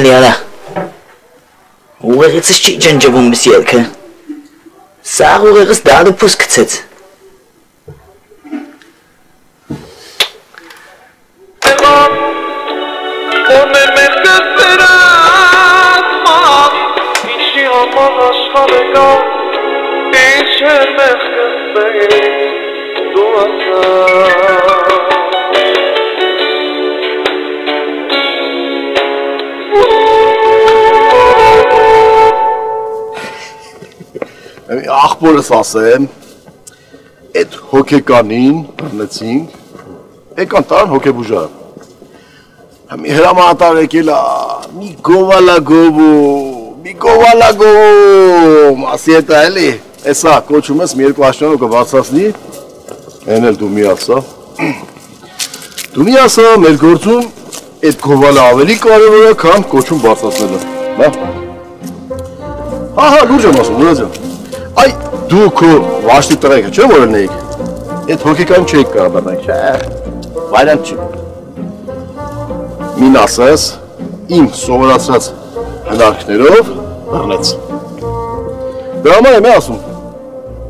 Լիարա, ուղեղիցս չի ջնջվում միս ելքը, սաղ ուղեղս դարու պուս կծեց։ Աղբորս ասեմ, այդ հոգեկանին բռնեցինք, եկան տարան հոգեբուժար։ Մի հրամանատար եկել է, մի գովալագովում, ասի հետ էլի, էսա կոչում ես մի երկու աշնանով կբացասնի, են էլ դու մի ասա։ Դու մի ասա, մեր գործում այդ գովալը ավելի կարևոր է, քան կոչում բացասնելը։ Հա, լուրջ եմ ասում, ուրացյալ։ Այ դու քո վաշտի տղեկը չէ՞ որ ելնեիք, այդ հոգեկան չեք կարող բռնենք, չէ, վայրանք չի։ Մին ասես, իմ սովորացրած հնարքներով բռնեց։ Դրա համար եմ ասում,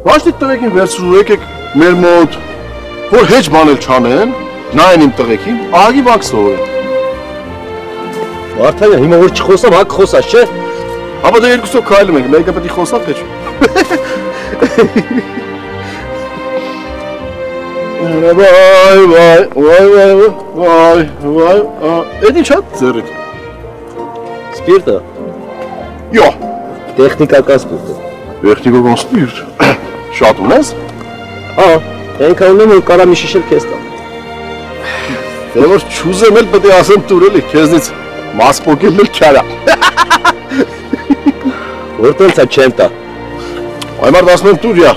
վաշտի տղեկին վերցրու եկեք մեր մոտ, որ հեչ բանել չանեն, նայեն իմ տղեկին, ահագի բանք սովորեն։ Վարդանյան, հիմա որ չխոսամ, հակ խոսած, չէ՞։ Ապա դե երկուսով քայլում ենք, մեկը պետք է խոսա, թե չէ։ Վայ, էդ ինչ հատ ձեռիք։ Սպիրտը։ Յո։ Տեխնիկական սպիրտը։ Տեխնիկական սպիրտ։ Շատ ունես։ Հա, այնքան ունեմ, որ կարա մի շիշել քեզ տամ։ Դե որ չուզեմ էլ պետք է ասեմ տուր էլի, քեզնից մաս պոկելն էլ չարա։ Որտենց է չեմ տա։ Այմար դասում եմ տուրյա,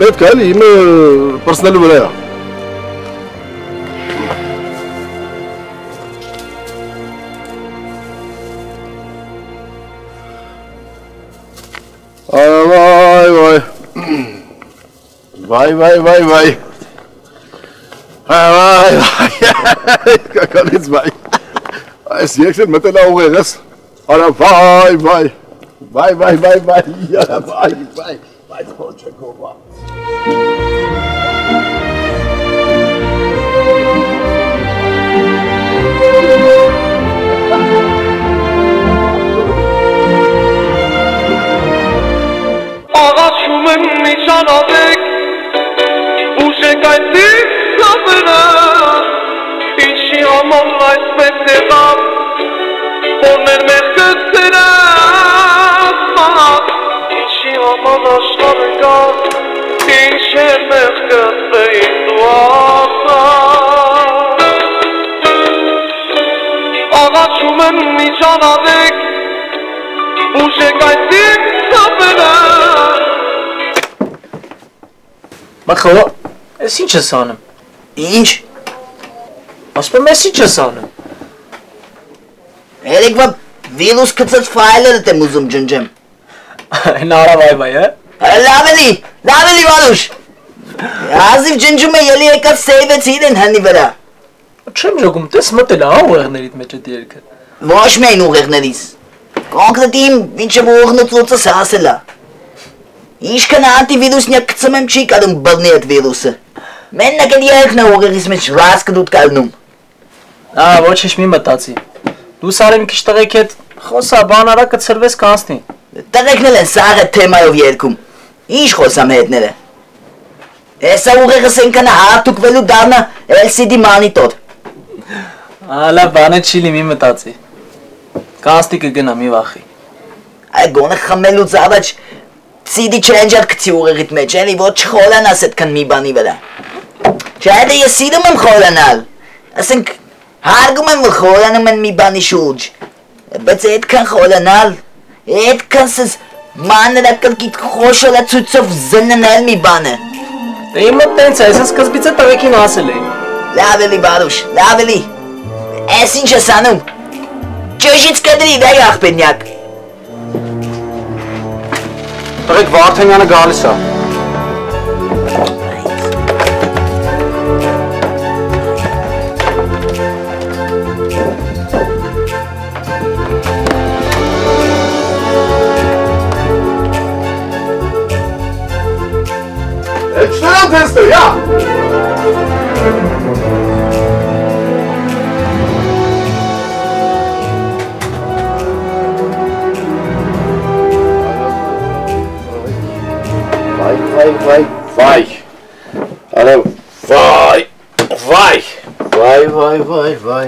պետք է էլի իմը պրսնելու վրա է։ Վայ։ Կականից վայ։ Այս երկսեր մտել է ուղեղս, արա վայ, յարա վայ, բայց հոչ է կովա։ Աղաչում եմ միջանալեք, ուժեք այդիկ սավերը, ինչի համար այսպես եղավ, որ մեր մեղքը ծերած, ինչի համար աշխարհը կա, ինչ է մեղքը ծեին դու ասա։ Աղաչում եմ միջանալեք, ուժեք այդիկ սավերը։ Մախո, ես ինչ ես անում։ Ինչ։ Ասում եմ ես ինչ ես անում։ Երեկվա վիրուս կծած ֆայլերը եմ ուզում ջնջեմ։ Նարա վայ, Լավ էլի Վարուշ։ Ազիվ ջնջում է ելի եկած սեյվեց իրեն հնի վրա։ Չեմ ժոգում, տես մտել է ուղեղներիդ մեջ այդ երկը։ Ոչ միայն ուղեղներիս։ Կոնկրետ իմ ինչը ուղղնուցուցս հասել է։ Ինչքան անտիվիրուսնյակ կծում եմ չի կարում բռնի այդ վիրուսը։ Մենակ այդ երկն է ուղեղիս մեջ ռասկը դուտ կալնում։ Ոչ ինչ մի մտածի։ Դու սարեմ քիչ տղեկ հետ խոսա բան արա կցրվես կանցնի։ Տղեկն էլ են սաղ այդ թեմայով երկում։ Ինչ խոսամ հետները։ Էսա ուղեղս ենքան հարթուկվելու դարնա LCD մանիտոր։ Լավ բանը չի լի մի մտածի։ Կանցնի կգնա մի վախի։ Այ գոնը խմելուց առաջ CD changer կցի ուղեղիդ մեջ, էլի որ չխորանաս այդքան մի բանի վրա։ Չէ, դե ես սիրում եմ խորանալ։ Ասենք հարգում եմ որ խորանում են մի բանի շուրջ։ Բայց այդքան խորանալ, այդքան սս մանրակրկիտ խոշորացույցով զննել մի բանը։ Դե իմը տենց է, ես սկզբից է տղեկին ասել էի։ Լավ էլի Բարուշ, լավ էլի։ Էս ինչ ես անում։ Ճոժից կդրի վայ աղբենյակ։ Տղեկ Վարդանյանը գալիս է։ թեստը, յա։ Վայ։ Արա վայ։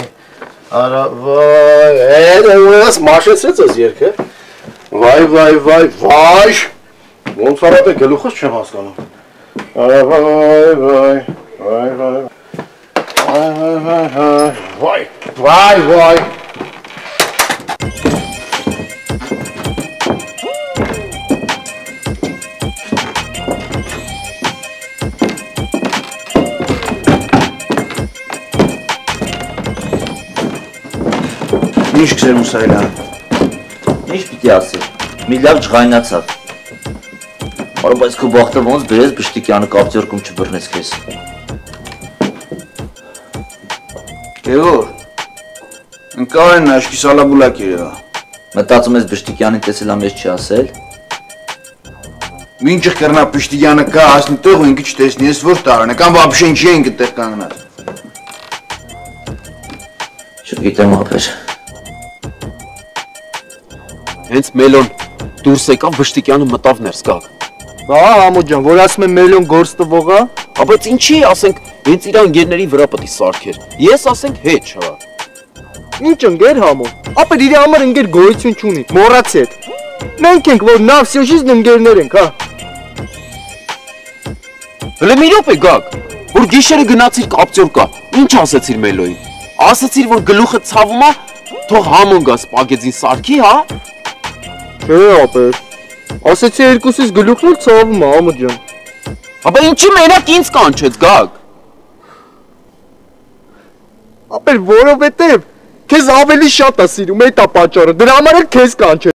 Արա վայ։ Դա ուրես մաշեցրեց ես երկը։ Վայ։ Ոնց արած է գլուխս չեմ հասկանում։ Արա վայ։ Ինչ կսեր Մուսայելյան։ Ինչ պիտի ասեր։ Մի լավ ջղայնացավ։ Արա բայց քո բախտը ոնց բերես Բշտիկյանը կապտյորքում չբռնես քեզ։ Գեոր։ Ընկար են աշկի սալաբուլակ երևա։ Մտածում ես Բշտիկյանին տեսել ամ ես չի ասել։ Մինչը կրնա Բշտիկյանը կա հասնի տեղ ու ինքը չտեսնի ես որ տարան է կամ վաբշե ինչի ենք այդտեղ կանգնած։ Չգիտեմ ապեր։ Հենց Մելոն դուրս եկավ Բշտիկյանը մտավ ներս գակ։ Բա Համո ջան, որ ասում եմ Մելոն գործ տվողա, Բայց ինչի ասենք հենց իր ընկերների վրա պետք է սարքեր։ Ես ասենք հետ, հա։ ինչ ընկեր Համո։ Ապա իր համար ընկեր գոյություն չունի, մոռացի այդ։ Մենք ենք որ նավսյոժիզն ընկերներ ենք, հա։ Հələ մի րոպե գակ, որ գիշերը գնացիր կապտյորկա, ինչ ասեցիր Մելոյին։ Ասեցիր որ գլուխը ցավում է, թող Համոն գա սպագեծին սարքի, հա։ Չէ, ապեր։ Ասեցի երկուսից գլուխն էլ ցավում է, Համո ջան։ Ապա ինչի մենակ ինձ կանչեց գակ։ Ապեր, որովհետև քեզ ավելի շատ է սիրում, այդ է պատճառը։ Դրա համար էլ քեզ կանչեց։